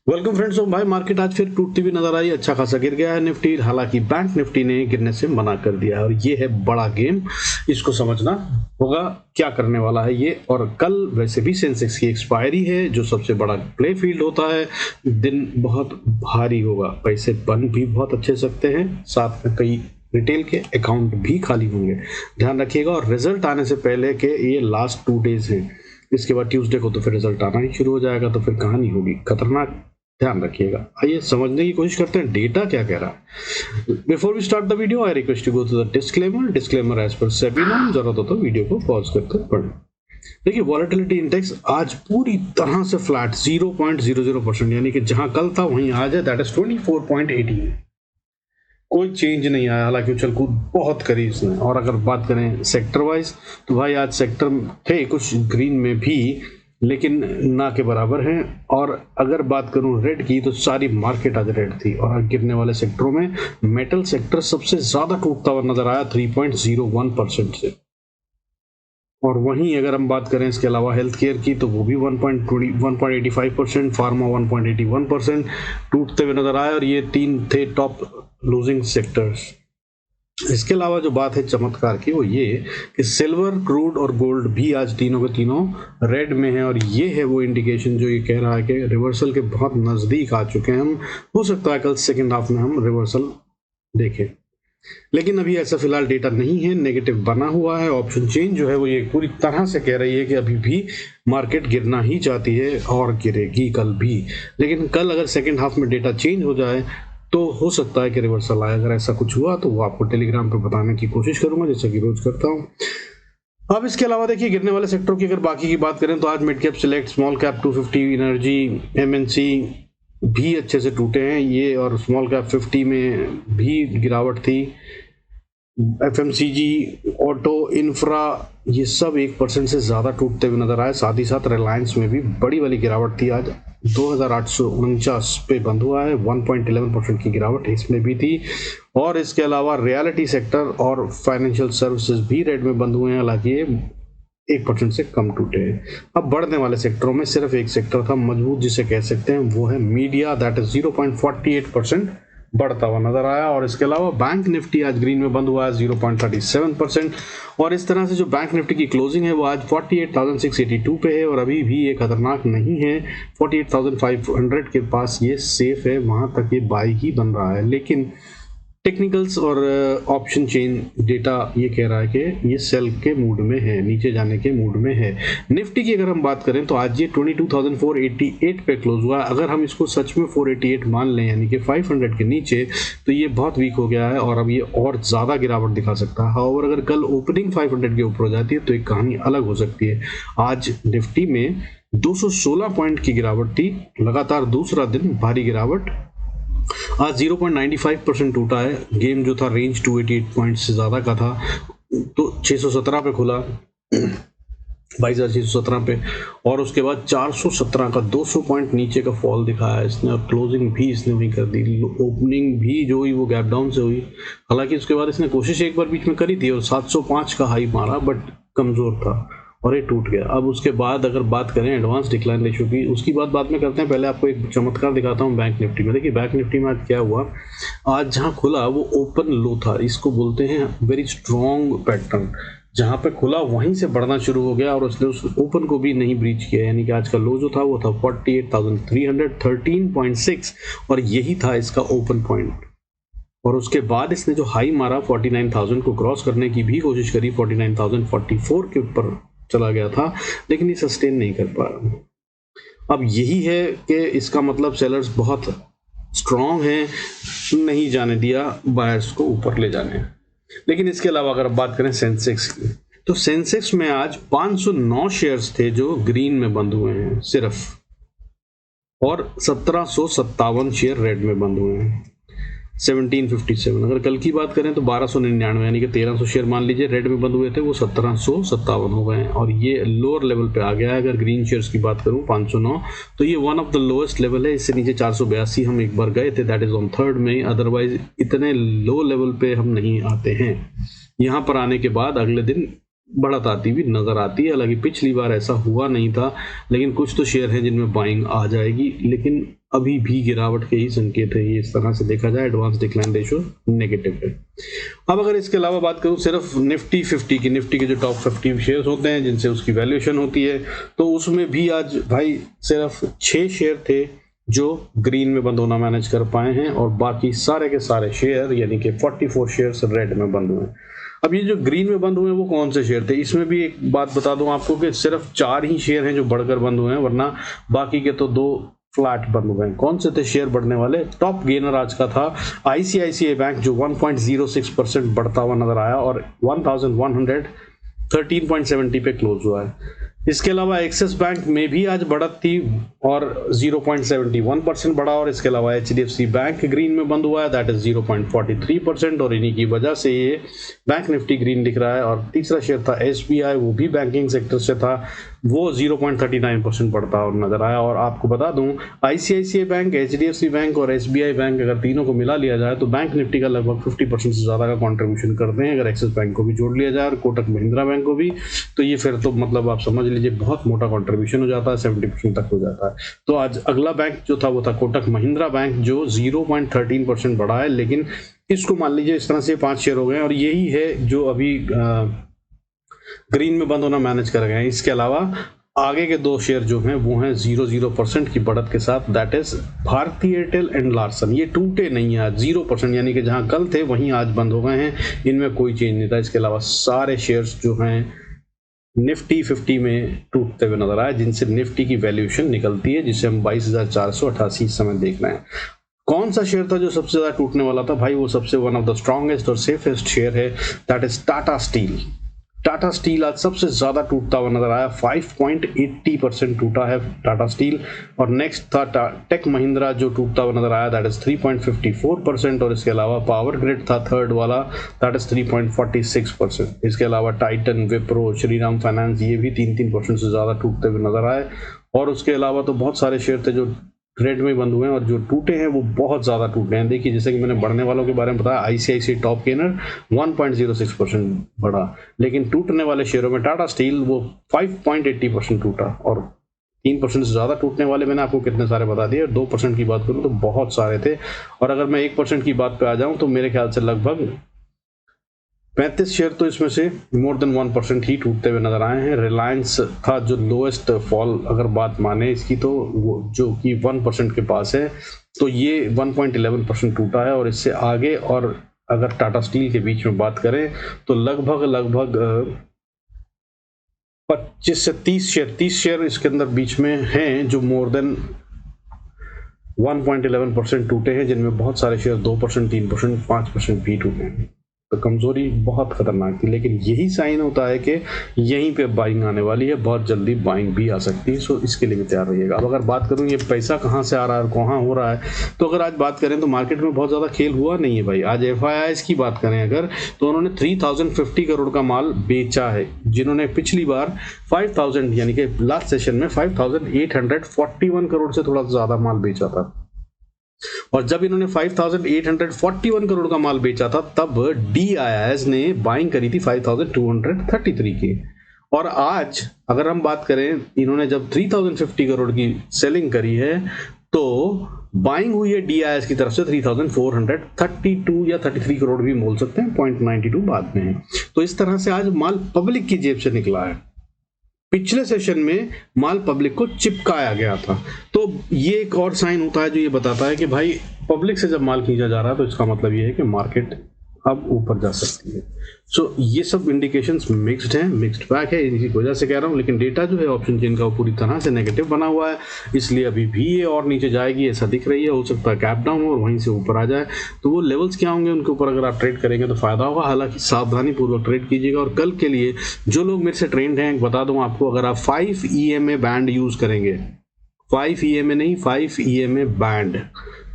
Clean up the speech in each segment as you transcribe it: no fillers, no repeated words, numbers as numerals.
Welcome friends. भाई market आज फिर टूटती हुई नजर आई, अच्छा खासा गिर गया है निफ्टी। हालांकि बैंक निफ्टी ने गिरने से मना कर दिया और ये है बड़ा गेम, इसको समझना होगा क्या करने वाला है ये। और कल वैसे भी सेंसेक्स की एक्सपायरी है जो सबसे बड़ा प्ले फील्ड होता है। दिन बहुत भारी होगा, पैसे बन भी बहुत अच्छे सकते हैं, साथ में कई रिटेल के अकाउंट भी खाली होंगे, ध्यान रखिएगा। और रिजल्ट आने से पहले के ये लास्ट 2 डेज हैं, इसके बाद ट्यूसडे को तो फिर रिजल्ट आना ही शुरू हो जाएगा, तो फिर कहानी होगी खतरनाक, ध्यान रखिएगा। आइए समझने की कोशिश करते हैं डेटा क्या कह रहा है। Before we start the video I request to go to the disclaimer as per SEBI norm. जरूरत हो तो वीडियो को पॉज करके पढ़ें। देखिए वॉलेटिलिटी इंडेक्स आज पूरी तरह से फ्लैट 0.00%, यानी कि जहां कल था वहीं आज है, दैट इज 24.18। कोई चेंज नहीं आया, हालांकि उछल कूद बहुत करी इसने। और अगर बात करें सेक्टर वाइज तो भाई आज सेक्टर थे कुछ ग्रीन में भी, लेकिन ना के बराबर हैं। और अगर बात करूं रेड की तो सारी मार्केट आज रेड थी। और गिरने वाले सेक्टरों में मेटल सेक्टर सबसे ज्यादा टूटता हुआ नजर आया 3.01% से। और वहीं अगर हम बात करें इसके अलावा हेल्थ केयर की तो वो भी 1.85%, फार्मा 1.81% टूटते हुए नजर आए। और ये 3 थे टॉप लूजिंग सेक्टर्स। इसके अलावा जो बात है चमत्कार की वो ये कि सिल्वर, क्रूड और गोल्ड भी आज तीनों के तीनों रेड में है। और ये है वो इंडिकेशन जो ये कह रहा है कि रिवर्सल के बहुत नजदीक आ चुके हैं हम। हो सकता है कल सेकेंड हाफ में हम रिवर्सल देखें, लेकिन अभी ऐसा फिलहाल डेटा नहीं है, नेगेटिव बना हुआ है। ऑप्शन चेंज जो है वो ये पूरी तरह से कह रही है कि अभी भी मार्केट गिरना ही चाहती है और गिरेगी कल भी। लेकिन कल अगर सेकेंड हाफ में डेटा चेंज हो जाए तो हो सकता है कि रिवर्सल आए। अगर ऐसा कुछ हुआ तो वो आपको टेलीग्राम पर बताने की कोशिश करूंगा, जैसा कि रोज करता हूं। अब इसके अलावा देखिए गिरने वाले सेक्टरों की अगर बाकी की बात करें तो आज mid cap select, small cap 250, energy, MNC भी अच्छे से टूटे हैं ये। और स्मॉल कैप 50 में भी गिरावट थी। एफएमसीजी, ऑटो, इंफ्रा ये सब 1% से ज्यादा टूटते हुए नजर आए। साथ ही साथ रिलायंस में भी बड़ी वाली गिरावट थी, आज 2849 पे बंद हुआ है। 1.11% की गिरावट इसमें भी थी। और इसके अलावा रियलिटी सेक्टर और फाइनेंशियल सर्विसेज भी रेड में बंद हुए हैं, हालांकि 1% से कम टूटे हैं। अब बढ़ने वाले सेक्टरों में सिर्फ एक सेक्टर था मजबूत जिसे कह सकते हैं, वो है मीडिया, दैट इज 0.48% बढ़ता हुआ नजर आया। और इसके अलावा बैंक निफ्टी आज ग्रीन में बंद हुआ है 0.37%। और इस तरह से जो बैंक निफ्टी की क्लोजिंग है वो आज 48,682 पे है। और अभी भी ये खतरनाक नहीं है, 48,500 के पास ये सेफ है, वहां तक ये बाई ही बन रहा है। लेकिन टेक्निकल्स और ऑप्शन चेन डेटा ये कह रहा है कि ये सेल के मूड में है, नीचे जाने के मूड में है। निफ्टी की अगर हम बात करें तो आज ये 22,488 पे क्लोज हुआ। अगर हम इसको सच में 488 मान लें, यानी कि 500 के नीचे, तो ये बहुत वीक हो गया है और अब ये और ज्यादा गिरावट दिखा सकता है। हाउएवर अगर कल ओपनिंग 500 के ऊपर हो जाती है तो एक कहानी अलग हो सकती है। आज निफ्टी में 216 पॉइंट की गिरावट थी, लगातार दूसरा दिन भारी गिरावट। आज 0.95% टूटा है। गेम जो था रेंज 288 पॉइंट से ज्यादा का था, तो 617 पे खुला 22,617 पे। और उसके बाद 417 का 200 पॉइंट नीचे का फॉल दिखाया इसने। और क्लोजिंग भी इसने वही कर दी, ओपनिंग भी जो हुई वो गैप डाउन से हुई। हालांकि उसके बाद इसने कोशिश एक बार बीच में करी थी और 705 का हाई मारा, बट कमजोर था और ये टूट गया। अब उसके बाद अगर बात करें एडवांस डिक्लाइन रेशियो की, उसकी बात बाद में करते हैं। पहले आपको एक चमत्कार दिखाता हूं बैंक निफ्टी में। देखिए बैंक निफ्टी में आज क्या हुआ, आज जहां खुला वो ओपन लो था, इसको बोलते हैं वेरी स्ट्रॉन्ग पैटर्न। जहां पे खुला वहीं से बढ़ना शुरू हो गया और उसने उस ओपन को भी नहीं ब्रीच किया, यानी कि आज का लो जो था वो था 48,313.6 और यही था इसका ओपन पॉइंट। और उसके बाद इसने जो हाई मारा 49,000 को क्रॉस करने की भी कोशिश करी, 49,044 के ऊपर चला गया था, लेकिन ये सस्टेन नहीं कर पाया। अब यही है कि इसका मतलब सेलर्स बहुत स्ट्रांग हैं, नहीं जाने दिया बायर्स को ऊपर ले जाने। लेकिन इसके अलावा अगर बात करें सेंसेक्स की, तो सेंसेक्स में आज 509 शेयर्स थे जो ग्रीन में बंद हुए हैं सिर्फ, और 1757 शेयर रेड में बंद हुए हैं, 1757। अगर कल की बात करें तो 1299, यानी कि 1300 शेयर मान लीजिए रेड में बंद हुए थे, वो 1757 हो गए हैं और ये लोअर लेवल पे आ गया है। अगर ग्रीन शेयर्स की बात करूं 509, तो ये one of the lowest level है। इससे नीचे 482 हम एक बार गए थे, दैट इज ऑन 3rd में। अदरवाइज इतने लो लेवल पे हम नहीं आते हैं। यहाँ पर आने के बाद अगले दिन बढ़त आती हुई नजर आती है। हालांकि पिछली बार ऐसा हुआ नहीं था, लेकिन कुछ तो शेयर हैं जिनमें बाइंग आ जाएगी, लेकिन अभी भी गिरावट के ही संकेत है। ये इस तरह से देखा जाए, एडवांस डिक्लाइन रेशियो नेगेटिव है। अब अगर इसके अलावा बात करूं सिर्फ निफ्टी 50 की, निफ्टी के जो टॉप 50 शेयर्स होते हैं जिनसे उसकी वैल्यूएशन होती है, तो उसमें भी आज भाई सिर्फ 6 शेयर थे जो ग्रीन में बंद होना मैनेज कर पाए हैं, और बाकी सारे के सारे शेयर यानी कि 44 शेयर्स रेड में बंद हुए। अब ये जो ग्रीन में बंद हुए हैं वो कौन से शेयर थे, इसमें भी एक बात बता दूं आपको कि सिर्फ 4 ही शेयर हैं जो बढ़कर बंद हुए हैं, वरना बाकी के तो 2 फ्लैट बंद हुए हैं। कौन से थे शेयर बढ़ने वाले? टॉप गेनर आज का था आईसीआईसीआई बैंक, जो 1.06% बढ़ता हुआ नजर आया और 1113.70 पे क्लोज हुआ है। इसके अलावा एक्सिस बैंक में भी आज बढ़त थी और 0.71% बढ़ा, और इसके अलावा एचडीएफसी बैंक ग्रीन में बंद हुआ है, दैट इज 0.43%, और इन्हीं की वजह से ये बैंक निफ्टी ग्रीन दिख रहा है। और तीसरा शेयर था एसबीआई, वो भी बैंकिंग सेक्टर से था, वो 0.39% बढ़ता हुआ नजर आया। और आपको बता दूं आईसीआईसीआई बैंक, एचडीएफसी बैंक और एसबीआई बैंक अगर तीनों को मिला लिया जाए तो बैंक निफ्टी का लगभग 50% से ज्यादा का कंट्रीब्यूशन करते हैं। अगर एक्सिस बैंक को भी जोड़ लिया जाए और कोटक महिंद्रा बैंक को भी, तो ये फिर तो मतलब आप समझ लीजिए बहुत मोटा कंट्रीब्यूशन हो जाता है, 70% तक हो जाता है। तो आज अगला बैंक जो था वो था कोटक महिंद्रा बैंक, जो 0.13% बढ़ा है। लेकिन इसको मान लीजिए इस तरह से 5 शेयर हो गए, और यही है जो अभी ग्रीन में बंद होना मैनेज कर गए हैं। इसके अलावा आगे के 2 शेयर जो हैं वो हैं 0.0% की बढ़त के साथ, that is Bharti Airtel and Larsen. ये टूटे नहीं है आज, 0%, यानी कि जहां कल थे वहीं आज बंद हो गए हैं, इनमें कोई चेंज नहीं था। इसके अलावा सारे शेयर्स जो हैं निफ्टी 50 में टूटते हुए नजर आए, जिनसे निफ्टी की वैल्यूएशन निकलती है, जिसे हम 22,488 इस समय देख रहे हैं। कौन सा शेयर था जो सबसे ज्यादा टूटने वाला था भाई? वो सबसे वन ऑफ द स्ट्रॉन्गेस्ट और सेफेस्ट शेयर है, that is Tata steel. Tata steel आज सबसे ज्यादा टूटता हुआ नजर आया, 5.80% टूटा है टाटा स्टील। और नेक्स्ट था टेक महिंद्रा जो टूटता हुआ नजर आया, दैट इज 3.54%। और इसके अलावा पावर ग्रिड था थर्ड वाला, दैट इज 3.46%। इसके अलावा टाइटन, विप्रो, श्रीराम फाइनेंस, ये भी 3% से ज्यादा टूटते हुए नजर आए। और उसके अलावा तो बहुत सारे शेयर थे जो रेड में बंद हुए हैं, और जो टूटे हैं वो बहुत ज्यादा टूटे हैं। देखिए जैसे कि मैंने बढ़ने वालों के बारे में बताया, आईसीआईसीआई टॉप गेनर 1.06% बढ़ा, लेकिन टूटने वाले शेयरों में टाटा स्टील वो 5.80% टूटा, और 3% से ज्यादा टूटने वाले मैंने आपको कितने सारे बता दिए। 2% की बात करूं तो बहुत सारे थे, और अगर मैं 1% की बात पे आ जाऊं तो मेरे ख्याल से लगभग 35 शेयर तो इसमें से मोर देन 1% ही टूटते हुए नजर आए हैं। रिलायंस था जो लोएस्ट फॉल अगर बात माने इसकी, तो वो जो कि 1% के पास है, तो ये 1.11% टूटा है। और इससे आगे और अगर टाटा स्टील के बीच में बात करें तो लगभग 25 से 30 शेयर इसके अंदर बीच में हैं जो मोर देन 1.11% टूटे हैं, जिनमें बहुत सारे शेयर 2%, 3%, 5% भी टूटे हैं। तो कमजोरी बहुत खतरनाक थी, लेकिन यही साइन होता है कि यहीं पे बाइंग आने वाली है, बहुत जल्दी बाइंग भी आ सकती है। सो इसके लिए भी तैयार रहिएगा। अब अगर बात करूं ये पैसा कहां से आ रहा है और कहां हो रहा है, तो अगर आज बात करें तो मार्केट में बहुत ज्यादा खेल हुआ नहीं है भाई। आज एफआईआईज की बात करें अगर, तो उन्होंने 3050 करोड़ का माल बेचा है, जिन्होंने पिछली बार 5000 यानी कि लास्ट सेशन में 5841 करोड़ से थोड़ा ज्यादा माल बेचा था। और जब इन्होंने 5841 करोड़ का माल बेचा था, तब डीआईआईएस ने बाइंग करी थी 5233 की। और आज अगर हम बात करें, इन्होंने जब 3050 करोड़ की सेलिंग करी है, तो बाइंग हुई है डीआईआईएस की तरफ से 3432 या 33 करोड़ भी बोल सकते हैं, 0.92 बाद में है। तो इस तरह से आज माल पब्लिक की जेब से निकला है। पिछले सेशन में माल पब्लिक को चिपकाया गया था। तो ये एक और साइन होता है जो ये बताता है कि भाई पब्लिक से जब माल खींचा जा रहा है तो इसका मतलब ये है कि मार्केट अब ऊपर जा सकती है। सो ये सब इंडिकेशंस मिक्स्ड हैं, मिक्स्ड बैग है, इसी वजह से कह रहा हूँ। लेकिन डेटा जो है ऑप्शन चेन का वो पूरी तरह से नेगेटिव बना हुआ है, इसलिए अभी भी ये और नीचे जाएगी ऐसा दिख रही है। हो सकता है कैप डाउन हो और वहीं से ऊपर आ जाए। तो वो लेवल्स क्या होंगे उनके ऊपर अगर आप ट्रेड करेंगे तो फायदा होगा। हालांकि सावधानी पूर्वक ट्रेड कीजिएगा। और कल के लिए जो लोग मेरे से ट्रेंड हैं, बता दूं आपको, अगर आप 5 EMA बैंड यूज करेंगे, 5 EMA नहीं 5 EMA बैंड,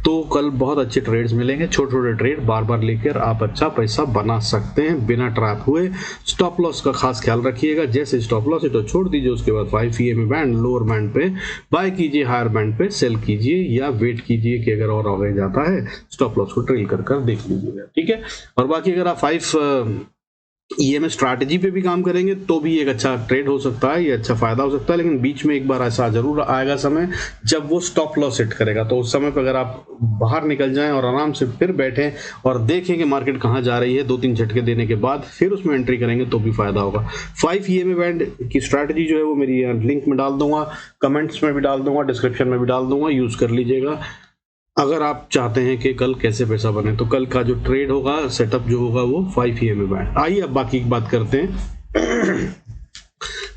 तो कल बहुत अच्छे ट्रेड्स मिलेंगे। छोटे छोटे ट्रेड बार बार लेकर आप अच्छा पैसा बना सकते हैं बिना ट्रैप हुए। स्टॉप लॉस का खास ख्याल रखिएगा। जैसे स्टॉप लॉस है तो छोड़ दीजिए, उसके बाद 5 EMA बैंड, लोअर बैंड पे बाय कीजिए, हायर बैंड पे सेल कीजिए, या वेट कीजिए कि अगर और आगे जाता है स्टॉप लॉस को ट्रेल कर देख लीजिएगा, ठीक है। और बाकी अगर आप 5 ईएमए स्ट्रैटेजी पे भी काम करेंगे तो भी एक अच्छा ट्रेड हो सकता है, ये अच्छा फायदा हो सकता है। लेकिन बीच में एक बार ऐसा जरूर आएगा समय जब वो स्टॉप लॉस सेट करेगा, तो उस समय पर अगर आप बाहर निकल जाएं और आराम से फिर बैठें और देखें कि मार्केट कहां जा रही है, 2-3 झटके देने के बाद फिर उसमें एंट्री करेंगे तो भी फायदा होगा। 5 ईएमए बैंड की स्ट्रैटेजी जो है वो मेरी लिंक में डाल दूंगा, कमेंट्स में भी डाल दूंगा, डिस्क्रिप्शन में भी डाल दूंगा, यूज कर लीजिएगा अगर आप चाहते हैं कि कल कैसे पैसा बने। तो कल का जो ट्रेड होगा, सेटअप जो होगा वो 5 ईएमए बैंड। आइए अब बाकी की बात करते हैं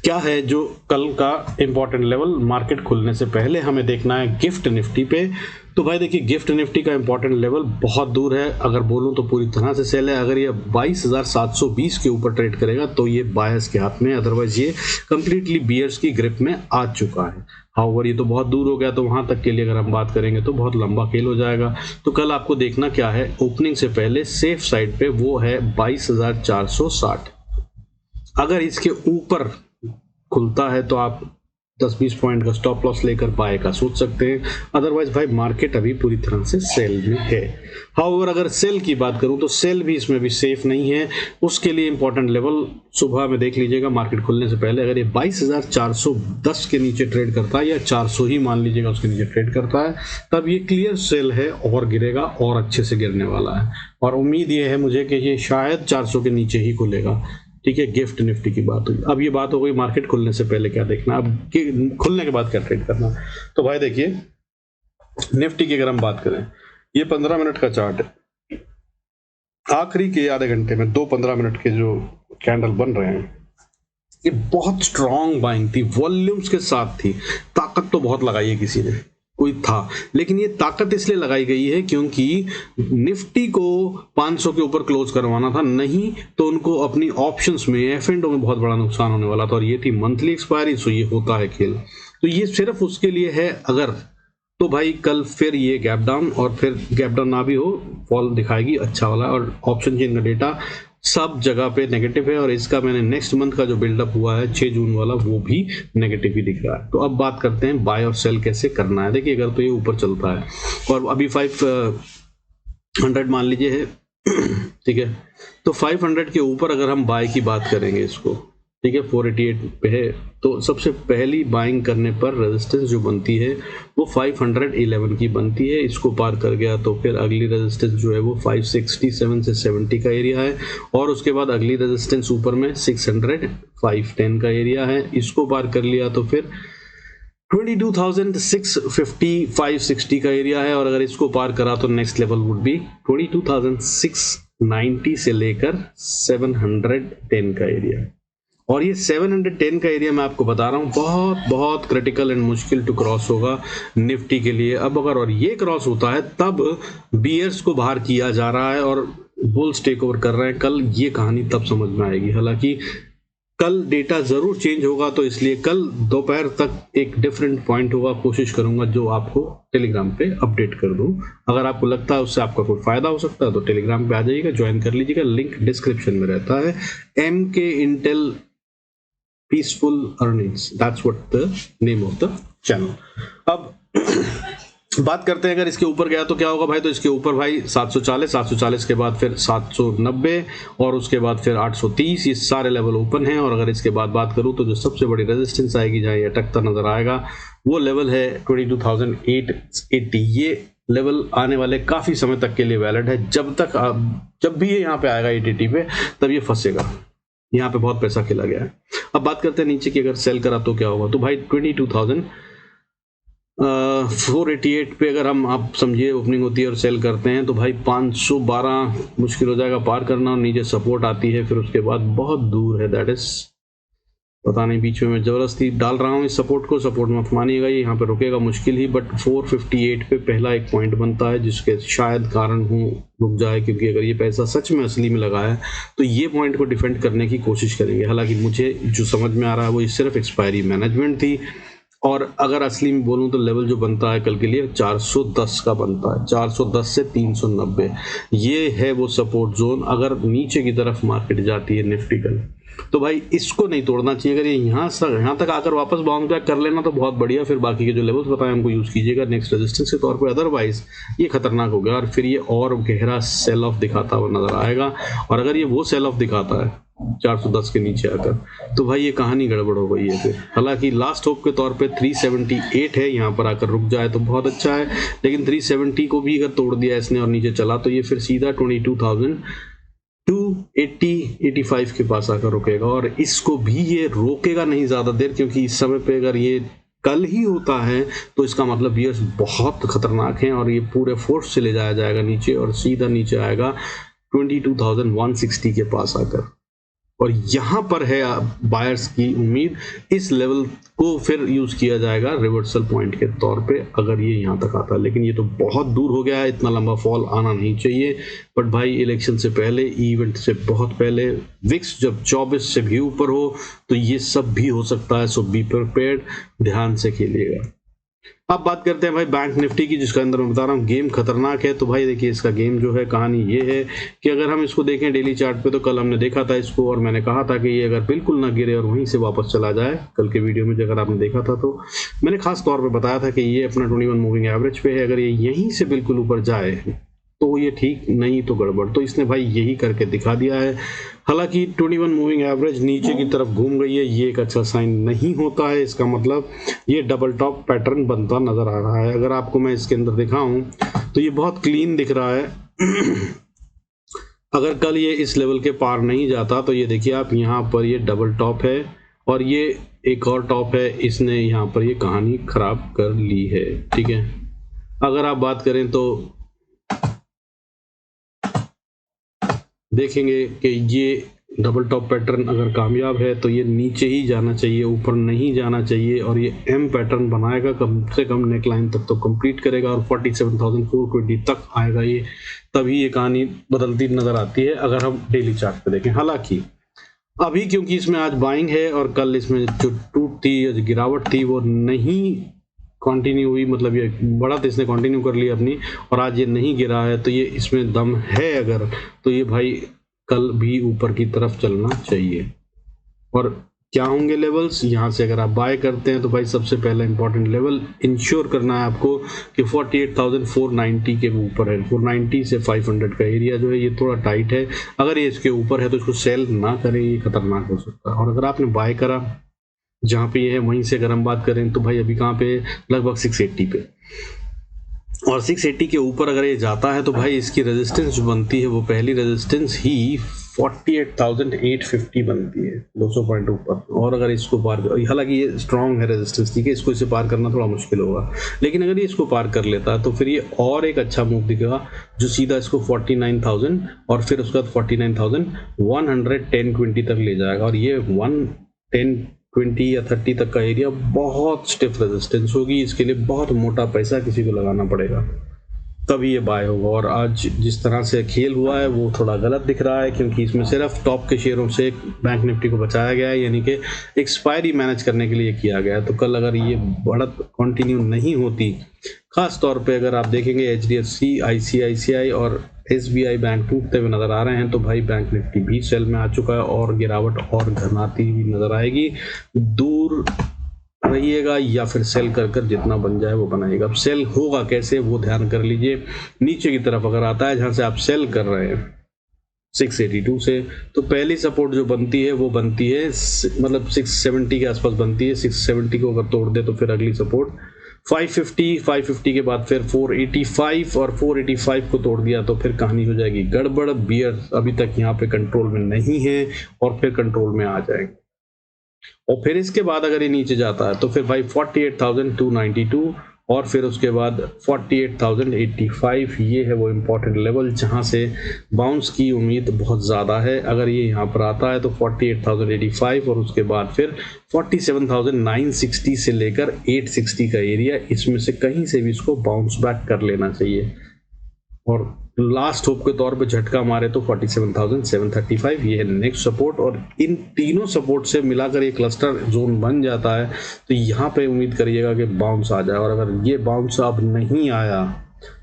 क्या है जो कल का इंपॉर्टेंट लेवल मार्केट खुलने से पहले हमें देखना है गिफ्ट निफ्टी पे। तो भाई देखिए, गिफ्ट निफ्टी का इंपॉर्टेंट लेवल बहुत दूर है, अगर बोलूं तो पूरी तरह से सेल है। अगर ये 22,720 के ऊपर ट्रेड करेगा तो ये बायर्स के हाथ में, अदरवाइज ये कंप्लीटली बियर्स की ग्रिप में आ चुका है। हाउवर ये तो बहुत दूर हो गया, तो वहां तक के लिए अगर हम बात करेंगे तो बहुत लंबा खेल हो जाएगा। तो कल आपको देखना क्या है, ओपनिंग से पहले सेफ साइड पे वो है 22,460। अगर इसके ऊपर खुलता है तो आप 10-20 पॉइंट का स्टॉप लॉस लेकर बाय का सोच सकते हैं, अदरवाइज भाई मार्केट अभी पूरी तरह से सेल में है। हाउएवर अगर सेल की बात करूं तो सेल भी इसमें भी सेफ नहीं है। उसके लिए इंपॉर्टेंट लेवल सुबह में देख लीजिएगा मार्केट खुलने से पहले, अगर ये 22,410 के नीचे ट्रेड करता है या 400 ही मान लीजिएगा उसके नीचे ट्रेड करता है, तब ये क्लियर सेल है और गिरेगा और अच्छे से गिरने वाला है। और उम्मीद ये है मुझे कि ये शायद 400 के नीचे ही खुलेगा। ठीक है, गिफ्ट निफ्टी की बात हुई। अब ये बात हो गई मार्केट खुलने से पहले क्या देखना, अब खुलने के बाद क्या ट्रेड करना। तो भाई देखिए, निफ्टी की अगर हम बात करें, ये 15 मिनट का चार्ट है। आखिरी के आधे घंटे में 2 15 मिनट के जो कैंडल बन रहे हैं, ये बहुत स्ट्रॉन्ग बाइंग थी, वॉल्यूम्स के साथ थी। ताकत तो बहुत लगाई है किसी ने, कोई था, लेकिन ये ताकत इसलिए लगाई गई है क्योंकि निफ्टी को 500 के ऊपर क्लोज करवाना था, नहीं तो उनको अपनी ऑप्शंस में, एफ&ओ में बहुत बड़ा नुकसान होने वाला था, और ये थी मंथली एक्सपायरी। सो ये होता है खेल, तो ये सिर्फ उसके लिए है। अगर तो भाई कल फिर ये गैप डाउन, और फिर गैप डाउन ना भी हो, फॉल दिखाएगी अच्छा वाला। और ऑप्शन चेन का डेटा सब जगह पे नेगेटिव है, और इसका मैंने नेक्स्ट मंथ का जो बिल्डअप हुआ है 6 जून वाला, वो भी नेगेटिव ही दिख रहा है। तो अब बात करते हैं बाय और सेल कैसे करना है। देखिए, अगर तो ये ऊपर चलता है और अभी 500 मान लीजिए है, ठीक है, तो 500 के ऊपर अगर हम बाय की बात करेंगे इसको, ठीक है, 488 पे है, तो सबसे पहली बाइंग करने पर रेजिस्टेंस जो बनती है वो 511 की बनती है। इसको पार कर गया तो फिर अगली रेजिस्टेंस जो है वो 567 से 70 का एरिया है, और उसके बाद अगली रेजिस्टेंस ऊपर में 600 510 का एरिया है। इसको पार कर लिया तो फिर 22,650 560 का एरिया है, और अगर इसको पार करा तो नेक्स्ट लेवल वुड बी 22,690 से लेकर 710 का एरिया। और ये 710 का एरिया मैं आपको बता रहा हूँ बहुत बहुत क्रिटिकल एंड मुश्किल टू क्रॉस होगा निफ्टी के लिए। अब अगर और ये क्रॉस होता है तब बियर्स को बाहर किया जा रहा है और बुल्स टेक ओवर कर रहे हैं। कल ये कहानी तब समझ में आएगी। हालांकि कल डेटा जरूर चेंज होगा, तो इसलिए कल दोपहर तक एक डिफरेंट पॉइंट होगा, कोशिश करूंगा जो आपको टेलीग्राम पे अपडेट कर दूं। अगर आपको लगता है उससे आपका कोई फायदा हो सकता है तो टेलीग्राम पे आ जाइएगा, ज्वाइन कर लीजिएगा, लिंक डिस्क्रिप्शन में रहता है। MK Intel Peaceful Earnings, that's what the name of the channel। अब बात करते हैं, अगर इसके ऊपर गया तो क्या होगा भाई। तो इसके ऊपर भाई 740 के बाद फिर 790 और उसके बाद फिर 830, ये सारे लेवल ओपन हैं। और अगर इसके बाद बात करूं तो जो सबसे बड़ी रेजिस्टेंस आएगी, जहां ये अटकता नजर आएगा, वो लेवल है 22,880। ये लेवल आने वाले काफी समय तक के लिए वैलिड है। जब भी ये यहाँ पे आएगा 880 पे, तब ये फंसेगा। यहाँ पे बहुत पैसा खेला गया है। अब बात करते हैं नीचे की, अगर सेल करा तो क्या होगा। तो भाई 22,488 पे अगर हम, आप समझिए, ओपनिंग होती है और सेल करते हैं तो भाई 512 मुश्किल हो जाएगा पार करना। और नीचे सपोर्ट आती है, फिर उसके बाद बहुत दूर है, दैट इज पता नहीं, बीच में मैं जबरदस्ती डाल रहा हूँ इस सपोर्ट को, सपोर्ट मत मानिएगा, ये यहाँ पे रुकेगा मुश्किल ही। बट 458 पे पहला एक पॉइंट बनता है, जिसके शायद कारण हो रुक जाए, क्योंकि अगर ये पैसा सच में असली में लगा है तो ये पॉइंट को डिफेंड करने की कोशिश करेंगे। हालांकि मुझे जो समझ में आ रहा है वो सिर्फ एक्सपायरी मैनेजमेंट थी। और अगर असली में बोलूं तो लेवल जो बनता है कल के लिए 410 का बनता है, 410 से 390, ये है वो सपोर्ट जोन। अगर नीचे की तरफ मार्केट जाती है निफ्टी कल, तो भाई इसको नहीं तोड़ना चाहिए। अगर ये यहाँ तक आकर वापस बाउंस बैक कर लेना तो बहुत बढ़िया, फिर बाकी के जो लेवल्स बताए हमको यूज कीजिएगा नेक्स्ट रेजिस्टेंस के तौर पे। अदरवाइज ये खतरनाक हो गया और फिर ये और गहरा सेल ऑफ दिखाता हुआ नजर आएगा। और अगर ये वो सेल ऑफ दिखाता है 410 के नीचे आकर, तो भाई ये कहानी गड़बड़ हो गई है फिर। हालांकि लास्ट होप के तौर पे 378 है, यहाँ पर आकर रुक जाए तो बहुत अच्छा है, लेकिन 370 को भी अगर तोड़ दिया इसने और नीचे चला तो ये फिर सीधा 22,280-85 के पास आकर रुकेगा। और इसको भी ये रोकेगा नहीं ज़्यादा देर, क्योंकि इस समय पे अगर ये कल ही होता है तो इसका मतलब ये बहुत खतरनाक है और ये पूरे फोर्स से ले जाया जाएगा नीचे और सीधा नीचे आएगा 22,160 के पास आकर। और यहाँ पर है बायर्स की उम्मीद, इस लेवल को फिर यूज किया जाएगा रिवर्सल पॉइंट के तौर पे अगर ये यहाँ तक आता है। लेकिन ये तो बहुत दूर हो गया है, इतना लंबा फॉल आना नहीं चाहिए। बट भाई इलेक्शन से पहले, इवेंट से बहुत पहले, विक्स जब 24 से भी ऊपर हो तो ये सब भी हो सकता है। सो बी प्रिपेयर्ड, ध्यान से खेलिएगा। अब बात करते हैं भाई बैंक निफ्टी की, जिसका अंदर मैं बता रहा हूँ गेम खतरनाक है। तो भाई देखिए इसका गेम जो है, कहानी ये है कि अगर हम इसको देखें डेली चार्ट पे, तो कल हमने देखा था इसको और मैंने कहा था कि ये अगर बिल्कुल ना गिरे और वहीं से वापस चला जाए, कल के वीडियो में अगर आपने देखा था तो मैंने खास तौर पर बताया था कि ये अपना 21 मूविंग एवरेज पे है, अगर ये यहीं से बिल्कुल ऊपर जाए तो ये ठीक, नहीं तो गड़बड़। तो इसने भाई यही करके दिखा दिया है। हालांकि 21 मूविंग एवरेज नीचे की तरफ घूम गई है, ये एक अच्छा साइन नहीं होता है। इसका मतलब ये डबल टॉप पैटर्न बनता नजर आ रहा है। अगर आपको मैं इसके अंदर दिखाऊं तो ये बहुत क्लीन दिख रहा है। अगर कल ये इस लेवल के पार नहीं जाता तो ये देखिए आप, यहाँ पर ये डबल टॉप है और ये एक और टॉप है, इसने यहाँ पर ये कहानी खराब कर ली है। ठीक है, अगर आप बात करें तो देखेंगे कि ये डबल टॉप पैटर्न अगर कामयाब है तो ये नीचे ही जाना चाहिए, ऊपर नहीं जाना चाहिए। और ये एम पैटर्न बनाएगा, कम से कम नेक लाइन तक तो कंप्लीट करेगा और 47,420 तक आएगा ये, तभी ये कहानी बदलती नजर आती है अगर हम डेली चार्ट पे देखें। हालांकि अभी क्योंकि इसमें आज बाइंग है और कल इसमें जो टूट थी, जो गिरावट थी, वो नहीं कंटिन्यू हुई, मतलब ये बढ़त इसने कंटिन्यू कर ली अपनी और आज ये नहीं गिरा है, तो ये इसमें दम है अगर, तो ये भाई कल भी ऊपर की तरफ चलना चाहिए। और क्या होंगे लेवल्स, यहाँ से अगर आप बाय करते हैं तो भाई सबसे पहला इंपॉर्टेंट लेवल इंश्योर करना है आपको कि 48,490 के ऊपर है। 490 से 500 का एरिया जो है ये थोड़ा टाइट है, अगर ये इसके ऊपर है तो इसको सेल ना करें, ये खतरनाक हो सकता है। और अगर आपने बाय करा जहाँ पे ये है, वहीं से अगर हम बात करें तो भाई अभी कहाँ पे, लगभग 680 पे, और 680 के ऊपर अगर ये जाता है तो भाई इसकी रेजिस्टेंस जो बनती है वो पहली रेजिस्टेंस ही 48,850 बनती है, 200 पॉइंट ऊपर। और अगर इसको पार, हालांकि ये स्ट्रांग है रेजिस्टेंस, ठीक है, इसको इसे पार करना थोड़ा मुश्किल होगा, लेकिन अगर ये इसको पार कर लेता है तो फिर ये और एक अच्छा मूव दिखेगा जो सीधा इसको 49,000 और फिर उसके बाद 49,110-20 तक ले जाएगा। और ये 110-20 या 30 तक का एरिया बहुत स्टिफ रेजिस्टेंस होगी, इसके लिए बहुत मोटा पैसा किसी को लगाना पड़ेगा तभी ये बाय होगा। और आज जिस तरह से खेल हुआ है वो थोड़ा गलत दिख रहा है, क्योंकि इसमें सिर्फ टॉप के शेयरों से बैंक निफ्टी को बचाया गया है, यानी कि एक्सपायरी मैनेज करने के लिए किया गया है। तो कल अगर ये बढ़त कंटिन्यू नहीं होती, खास तौर पे अगर आप देखेंगे HDFC, ICICI और SBI बैंक टूटते हुए नजर आ रहे हैं, तो भाई बैंक निफ्टी भी सेल में आ चुका है और गिरावट और घनाती हुई नजर आएगी। दूर रहिएगा या फिर सेल कर कर जितना बन जाए वो बनाएगा। अब सेल होगा कैसे वो ध्यान कर लीजिए। नीचे की तरफ अगर आता है जहां से आप सेल कर रहे हैं 682 से, तो पहली सपोर्ट जो बनती है वो बनती है, मतलब 670 के आसपास बनती है। 670 को अगर तोड़ दे तो फिर अगली सपोर्ट 550 के बाद फिर 485, और 485 को तोड़ दिया तो फिर कहानी हो जाएगी गड़बड़। बियर अभी तक यहाँ पे कंट्रोल में नहीं है और फिर कंट्रोल में आ जाएंगे। और फिर इसके बाद अगर ये नीचे जाता है तो फिर भाई 48,292 और फिर उसके बाद 48,085, ये है वो इम्पोर्टेंट लेवल जहां से बाउंस की उम्मीद बहुत ज़्यादा है। अगर ये यहाँ पर आता है तो 48,085 और उसके बाद फिर 47,960 से लेकर 860 का एरिया, इसमें से कहीं से भी इसको बाउंस बैक कर लेना चाहिए। और लास्ट होप के तौर पे झटका मारे तो 47,735, ये है नेक्स्ट सपोर्ट। और इन तीनों सपोर्ट से मिलाकर ये क्लस्टर जोन बन जाता है, तो यहाँ पे उम्मीद करिएगा कि बाउंस आ जाए। और अगर ये बाउंस अब नहीं आया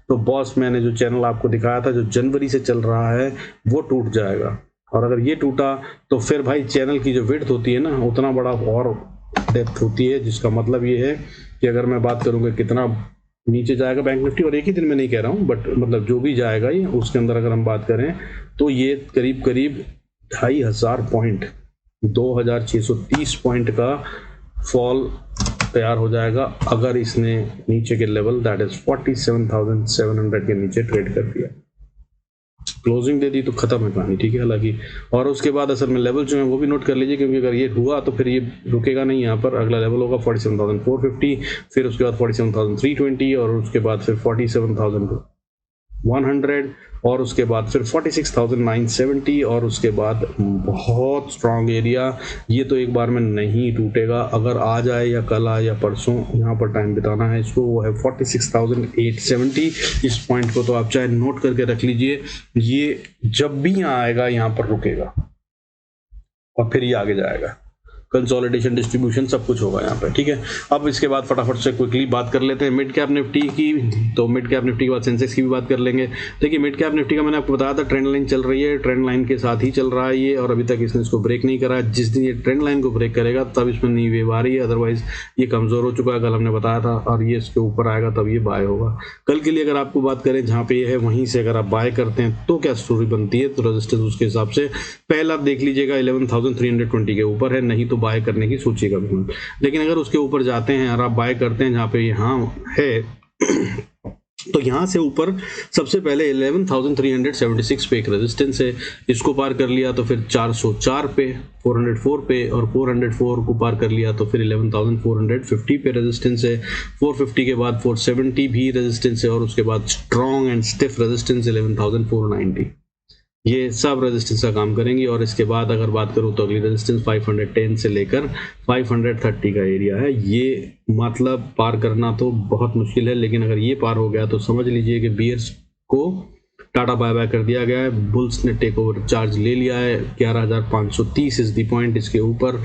तो बॉस, मैंने जो चैनल आपको दिखाया था जो जनवरी से चल रहा है वो टूट जाएगा। और अगर ये टूटा तो फिर भाई चैनल की जो विड्थ होती है ना, उतना बड़ा और डेप्थ होती है, जिसका मतलब ये है कि अगर मैं बात करूँगा कितना नीचे जाएगा बैंक निफ्टी, और एक ही दिन में नहीं कह रहा हूँ, बट मतलब जो भी जाएगा ये, उसके अंदर अगर हम बात करें तो ये करीब करीब 2500 पॉइंट, 2630 पॉइंट का फॉल तैयार हो जाएगा अगर इसने नीचे के लेवल दैट इज 47,700 के नीचे ट्रेड कर दिया। क्लोजिंग दे दी तो खत्म है कहानी, ठीक है। हालांकि और उसके बाद असल में लेवल जो है वो भी नोट कर लीजिए, क्योंकि अगर ये हुआ तो फिर ये रुकेगा नहीं, यहाँ पर अगला लेवल होगा 47,450, फिर उसके बाद 47,320 और उसके बाद फिर 47,100 और उसके बाद फिर 46,970 और उसके बाद बहुत स्ट्रॉन्ग एरिया। ये तो एक बार में नहीं टूटेगा, अगर आ जाए या कल आए या परसों यहाँ पर टाइम बिताना है इसको, वो है 46,870। इस पॉइंट को तो आप चाहे नोट करके रख लीजिए, ये जब भी यहाँ आएगा यहाँ पर रुकेगा और फिर ये आगे जाएगा। कंसोलिडेशन, डिस्ट्रीब्यूशन सब कुछ होगा यहाँ पे, ठीक है। अब इसके बाद फटाफट से क्विकली बात कर लेते हैं मिड कैप निफ्टी की। तो मिड कैप निफ्टी के बाद सेंसेक्स की भी बात कर लेंगे। देखिए मिड कैप निफ्टी का मैंने आपको बताया था ट्रेंड लाइन चल रही है, ट्रेंड लाइन के साथ ही चल रहा है ये, और अभी तक इसने इसको ब्रेक नहीं करा। जिस दिन ये ट्रेंड लाइन को ब्रेक करेगा तब इसमें नई वेव आ रही है, अदरवाइज ये कमजोर हो चुका है, कल हमने बताया था। और ये इसके ऊपर आएगा तब ये बाय होगा। कल के लिए अगर आपको बात करें जहाँ पे ये है वहीं से अगर आप बाय करते हैं तो क्या स्टोरी बनती है, तो रजिस्टेंस उसके हिसाब से पहला देख लीजिएगा 11,320 के ऊपर है, नहीं तो बाय करने की सोचिएगा भी। लेकिन अगर उसके ऊपर जाते हैं और आप बाय करते हैं जहाँ पे यहाँ है तो यहाँ से ऊपर सबसे पहले 11,376 पे एक रेजिस्टेंस है, इसको पार कर लिया तो फिर 404 पे, 404 पे, और 404 को पार कर लिया तो फिर 11,450 पे रेजिस्टेंस है। 450 के बाद 470 भी रेजिस्टेंस है और उसके बाद स्ट्रॉन्ग एंड स्टिफ रेजिस्टेंस 11,490। ये सब रेजिस्टेंस का काम करेंगी। और इसके बाद अगर बात करूँ तो अगली रेजिस्टेंस 510 से लेकर 530 का एरिया है। ये मतलब पार करना तो बहुत मुश्किल है, लेकिन अगर ये पार हो गया तो समझ लीजिए कि बियर्स को टाटा बाय बाय कर दिया गया है, बुल्स ने टेक ओवर चार्ज ले लिया है। 11,530 इज द पॉइंट। इसके ऊपर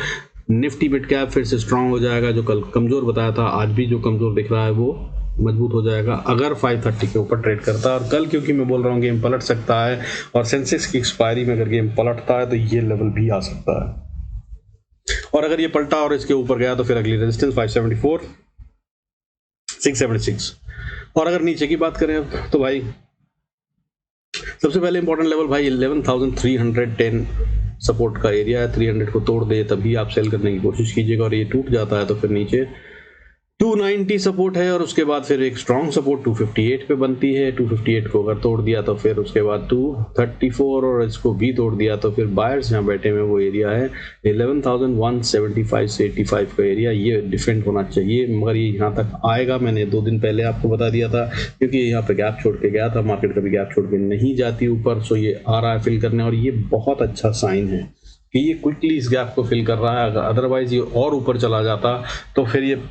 निफ्टी मिड कैप फिर से स्ट्रांग हो जाएगा, जो कल कमजोर बताया था आज भी जो कमजोर दिख रहा है वो मजबूत हो जाएगा अगर 530 के ऊपर ट्रेड करता है। और कल क्योंकि मैं बोल रहा हूँ गेम पलट सकता है, और सेंसेक्स की एक्सपायरी में अगर गेम पलटता है तो ये लेवल भी आ सकता है। और अगर ये पलटा और इसके ऊपर गया तो फिर अगली रेजिस्टेंस 574, 676। और अगर नीचे की बात करें तो भाई सबसे पहले इंपॉर्टेंट लेवल भाई 11,310 सपोर्ट का एरिया है। 300 को तोड़ दे तभी आप सेल करने की कोशिश कीजिएगा, और ये टूट जाता है तो फिर नीचे 290 सपोर्ट है, और उसके बाद फिर एक स्ट्रॉन्ग सपोर्ट 258 पे बनती है। 258 को अगर तोड़ दिया तो फिर उसके बाद 234, और इसको भी तोड़ दिया तो फिर बायर्स जहाँ बैठे हुए वो एरिया है 11,175 से 85 का एरिया। ये डिफेंड होना चाहिए, मगर ये यहाँ तक आएगा मैंने 2 दिन पहले आपको बता दिया था, क्योंकि यहाँ पे गैप छोड़ के गया था। मार्केट कभी गैप छोड़ के नहीं जाती ऊपर, सो ये आ रहा है फिल करने, और ये बहुत अच्छा साइन है कि ये क्विकली इस गैप को फिल कर रहा है। अगर अदरवाइज ये और ऊपर चला जाता तो फिर ये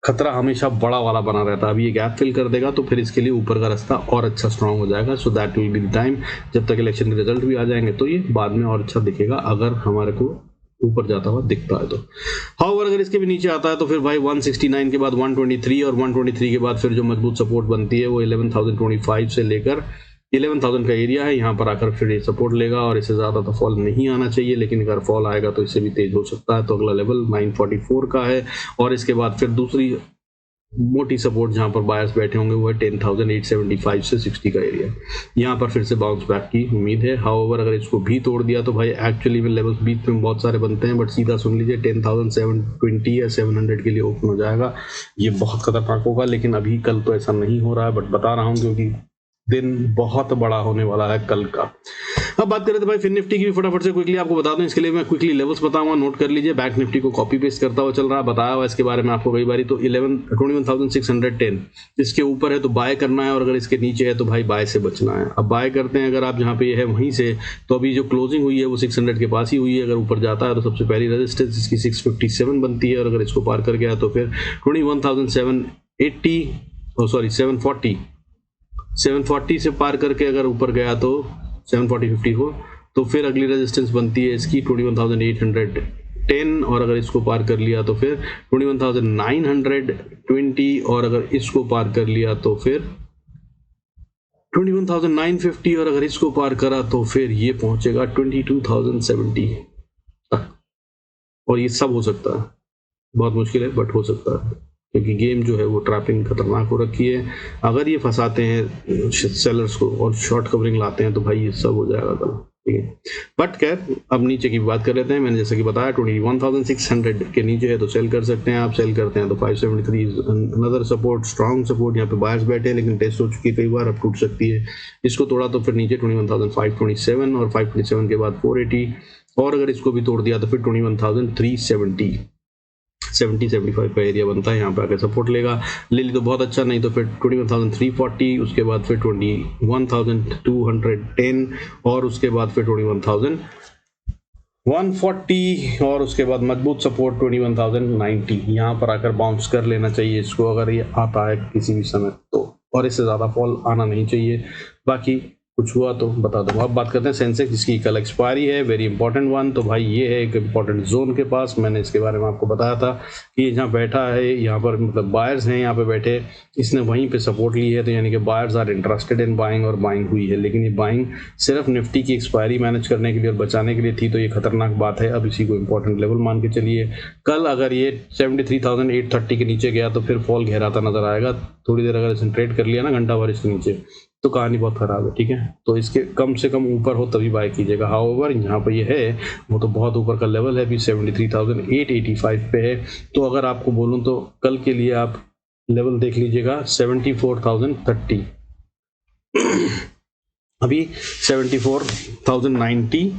खतरा हमेशा बड़ा वाला बना रहता है। अभी ये गैप फिल कर देगा तो फिर इसके लिए ऊपर का रास्ता और अच्छा स्ट्रांग हो जाएगा। So that will be the time, जब तक इलेक्शन के रिजल्ट भी आ जाएंगे तो ये बाद में और अच्छा दिखेगा अगर हमारे को ऊपर जाता हुआ दिखता है तो। हाउएवर अगर इसके भी नीचे आता है तो फिर भाई 169 के बाद 123, और 123 के बाद फिर जो मजबूत सपोर्ट बनती है वो 11,025 से लेकर 11,000 का एरिया है। यहाँ पर आकर फिर ये सपोर्ट लेगा, और इससे ज़्यादा तो फॉल नहीं आना चाहिए, लेकिन अगर फॉल आएगा तो इससे भी तेज हो सकता है। तो अगला लेवल 944 का है, और इसके बाद फिर दूसरी मोटी सपोर्ट जहाँ पर बायर्स बैठे होंगे वो है 10,875 से 60 का एरिया। यहाँ पर फिर से बाउंस बैक की उम्मीद है। हाउएवर अगर इसको भी तोड़ दिया तो भाई एक्चुअली में लेवल्स बीच में बहुत सारे बनते हैं, बट सीधा सुन लीजिए 10,720 या 700 के लिए ओपन हो जाएगा। ये बहुत खतरनाक होगा, लेकिन अभी कल तो ऐसा नहीं हो रहा है, बट बता रहा हूँ क्योंकि दिन बहुत बड़ा होने वाला है कल का। अब बात करें तो भाई फिर निफ्टी की भी फटाफट से क्विकली आपको बता दूं। इसके लिए मैं क्विकली लेवल्स बताऊंगा, नोट कर लीजिए। बैंक निफ्टी को कॉपी पेस्ट करता हुआ चल रहा है, बताया हुआ इसके बारे में आपको कई बारी। तो 21,610 इसके ऊपर है तो बाय करना है, और अगर इसके नीचे है तो भाई बाय से बचना है। अब बाय करते हैं अगर आप जहाँ पे है वहीं से, तो अभी जो क्लोजिंग हुई है वो 600 के पास ही हुई है। अगर ऊपर जाता है तो सबसे पहली रेजिस्टेंस इसकी 657 बनती है, और अगर इसको पार कर गया तो फिर 740 से पार करके अगर ऊपर गया तो 740-50 को, तो फिर अगली रेजिस्टेंस बनती है इसकी 21,810, और अगर इसको पार कर लिया तो फिर 21,920, और अगर इसको पार कर लिया तो फिर 21,950, और अगर इसको पार करा तो फिर ये पहुंचेगा 22,070 तक। और ये सब हो सकता है, बहुत मुश्किल है बट हो सकता है, क्योंकि गेम जो है वो ट्रैपिंग खतरनाक हो रखी है। अगर ये फंसाते हैं सेलर्स को और शॉर्ट कवरिंग लाते हैं तो भाई ये सब हो जाएगा कल। ठीक है। बट खैर अब नीचे की बात कर लेते हैं। मैंने जैसे कि बताया 21,600 के नीचे है तो सेल कर सकते हैं आप। सेल करते हैं तो 573 अनदर सपोर्ट, स्ट्रॉन्ग सपोर्ट। यहाँ पे बायर्स बैठे हैं लेकिन टेस्ट हो चुकी है कई बार, अब टूट सकती है। इसको तोड़ा तो फिर नीचे 21,527 और 527 के बाद 480, और अगर इसको भी तोड़ दिया तो फिर 21,370 70-75 का एरिया बनता है। यहाँ पे आकर सपोर्ट लेगा, ले ली तो बहुत अच्छा, नहीं तो फिर 21,340, उसके बाद फिर 21,210 और उसके बाद फिर 21,140 और उसके बाद मजबूत सपोर्ट 21,090। यहाँ पर आकर बाउंस कर लेना चाहिए इसको अगर ये आता है किसी भी समय तो, और इससे ज़्यादा फॉल आना नहीं चाहिए। बाकी कुछ हुआ तो बता दूंगा। अब बात करते हैं सेंसेक्स जिसकी कल एक्सपायरी है, वेरी इंपॉर्टेंट वन। तो भाई ये है एक इंपॉर्टेंट जोन के पास, मैंने इसके बारे में आपको बताया था कि ये जहाँ बैठा है यहाँ पर मतलब बायर्स हैं यहाँ पे बैठे, इसने वहीं पे सपोर्ट ली है, तो यानी कि buyers are interested in buying और बाइंग हुई है। लेकिन ये बाइंग सिर्फ निफ्टी की एक्सपायरी मैनेज करने के लिए और बचाने के लिए थी, तो ये खतरनाक बात है। अब इसी को इंपॉर्टेंट लेवल मान के चलिए। कल अगर ये 73,830 के नीचे गया तो फिर फॉल गहराता नजर आएगा। थोड़ी देर अगर इसने ट्रेड कर लिया ना घंटा भर इसके नीचे तो कहानी बहुत खराब है, ठीक है। तो इसके कम से कम ऊपर हो तभी बाय कीजिएगा। हाउएवर यहाँ पर ये है वो तो बहुत ऊपर का लेवल है, अभी 73,885 पे है। तो अगर आपको बोलूँ तो कल के लिए आप लेवल देख लीजिएगा 74,030 अभी 74,090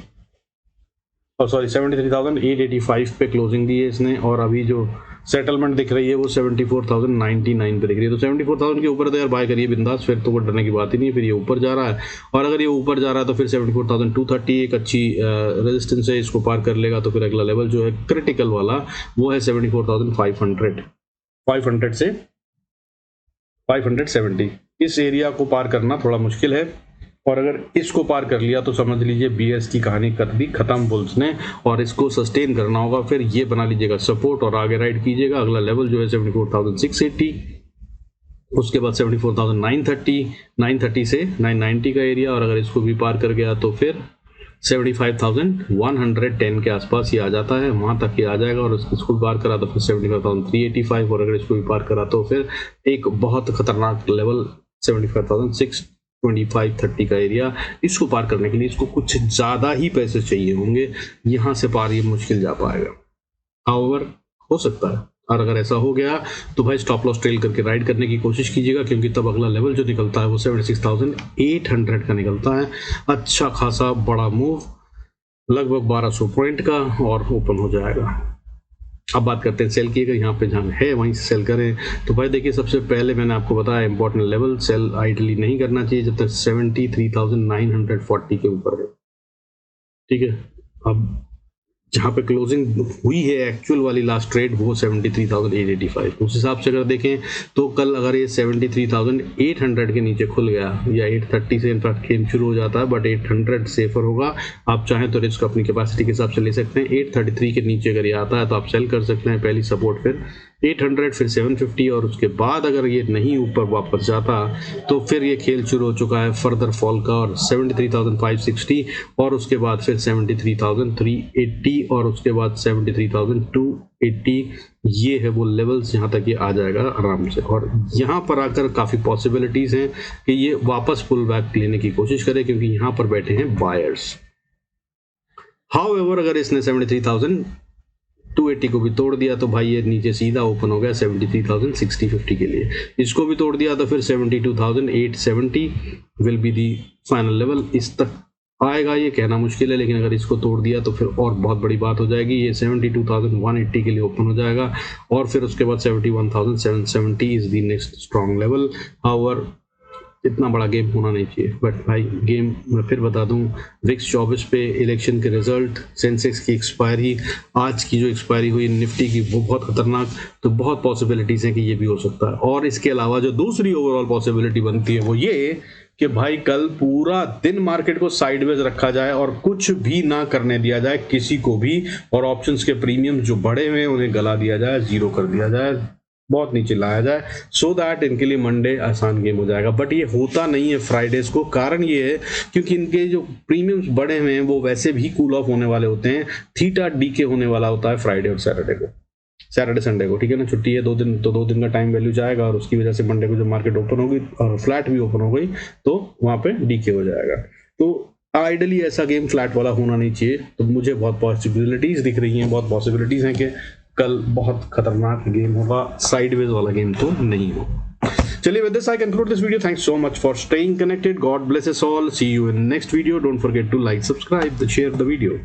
और सॉरी 73,885 पे क्लोजिंग दी है इसने, और अभी जो सेटलमेंट दिख रही है वो 74,099 पे दिख रही है। तो 74,000 के ऊपर तो यार बाय करिए बिंदास, फिर तो कोई डरने की बात ही नहीं है। फिर ये ऊपर जा रहा है, और अगर ये ऊपर जा रहा है तो फिर 74,230 एक अच्छी रेजिस्टेंस है, इसको पार कर लेगा तो फिर अगला लेवल जो है क्रिटिकल वाला वो है 74,500 500 से 570। इस एरिया को पार करना थोड़ा मुश्किल है, और अगर इसको पार कर लिया तो समझ लीजिए बीएस की कहानी कर दी खत्म बुल्स ने, और इसको सस्टेन करना होगा। फिर ये बना लीजिएगा सपोर्ट और आगे राइड कीजिएगा। अगला लेवल जो है 74,680, उसके बाद 74,930, 930 से 990 का एरिया, और अगर इसको भी पार कर गया तो फिर 75,110 के आसपास ये आ जाता है, वहां तक ये आ जाएगा। और इसको पार करा तो फिर 75,385, और अगर इसको भी पार करा तो फिर एक बहुत खतरनाक लेवल 75,625-30 का एरिया। इसको पार करने के लिए इसको कुछ ज्यादा ही पैसे चाहिए होंगे, यहाँ से पार ये मुश्किल जा पाएगा। हाउएवर हो सकता है, और अगर ऐसा हो गया तो भाई स्टॉप लॉस ट्रेल करके राइड करने की कोशिश कीजिएगा, क्योंकि तब अगला लेवल जो निकलता है वो 76,800 का निकलता है। अच्छा खासा बड़ा मूव, लगभग 1200 पॉइंट का, और ओपन हो जाएगा। अब बात करते हैं सेल की, यहाँ पे जहाँ है वहीं से सेल करें। तो भाई देखिए सबसे पहले मैंने आपको बताया इंपॉर्टेंट लेवल, सेल आइडली नहीं करना चाहिए जब तक 73,940 के ऊपर है, ठीक है। अब जहाँ पे क्लोजिंग हुई है एक्चुअल वाली लास्ट ट्रेड वो 73,885, उस हिसाब से अगर देखें तो कल अगर ये 73,800 के नीचे खुल गया या 830 से इनफैक्ट गेम शुरू हो जाता है, बट 800 सेफर होगा। आप चाहें तो रिस्क अपनी कैपेसिटी के हिसाब से ले सकते हैं। 833 के नीचे अगर ये आता है तो आप सेल कर सकते हैं, पहली सपोर्ट फिर 800 फिर 750, और उसके बाद अगर ये नहीं ऊपर वापस जाता तो फिर ये खेल शुरू हो चुका है फर्दर फॉल का, और 73,560 और उसके बाद फिर 73,380 और उसके बाद 73,280। ये है वो लेवल्स जहां तक ये आ जाएगा आराम से, और यहाँ पर आकर काफ़ी पॉसिबिलिटीज़ हैं कि ये वापस पुल बैक लेने की कोशिश करे, क्योंकि यहाँ पर बैठे हैं बायर्स। हाउएवर अगर इसने 73,280 को भी तोड़ दिया तो भाई ये नीचे सीधा ओपन हो गया 73,650 के लिए। इसको भी तोड़ दिया तो फिर 72,870 will be the final level. इस तक आएगा ये कहना मुश्किल है, लेकिन अगर इसको तोड़ दिया तो फिर और बहुत बड़ी बात हो जाएगी। ये 72,180 के लिए ओपन हो जाएगा, और फिर उसके बाद 71,770 is the next strong level. However इतना बड़ा गेम होना नहीं चाहिए, बट भाई गेम मैं फिर बता दूं, विक्स 24 पे इलेक्शन के रिजल्ट, सेंसेक्स की एक्सपायरी, आज की जो एक्सपायरी हुई निफ्टी की वो बहुत खतरनाक, तो बहुत पॉसिबिलिटीज हैं कि ये भी हो सकता है। और इसके अलावा जो दूसरी ओवरऑल पॉसिबिलिटी बनती है वो ये कि भाई कल पूरा दिन मार्केट को साइडवेज रखा जाए और कुछ भी ना करने दिया जाए किसी को भी, और ऑप्शंस के प्रीमियम जो बढ़े हुए हैं उन्हें गला दिया जाए, जीरो कर दिया जाए, बहुत नीचे लाया जाए, सो दैट इनके लिए मंडे आसान गेम हो जाएगा। बट ये होता नहीं है फ्राइडेज को, कारण ये है क्योंकि इनके जो प्रीमियम्स बढ़े हुए हैं वो वैसे भी कूल ऑफ होने वाले होते हैं। थीटा डीके होने वाला होता है फ्राइडे और सैटरडे संडे को, ठीक है ना, छुट्टी है 2 दिन, तो 2 दिन का टाइम वैल्यू जाएगा, और उसकी वजह से मंडे को जब मार्केट ओपन होगी और फ्लैट भी ओपन हो गई तो वहां पे डीके हो जाएगा। तो आइडली ऐसा गेम फ्लैट वाला होना नहीं चाहिए। तो मुझे बहुत पॉसिबिलिटीज दिख रही हैं, बहुत पॉसिबिलिटीज हैं कि कल बहुत खतरनाक गेम होगा, साइडवेज वाला गेम तो नहीं हो। चलिए, with this I conclude this video. Thanks so much for staying connected. God bless us all. See you in next video. Don't forget to like, subscribe, share the video.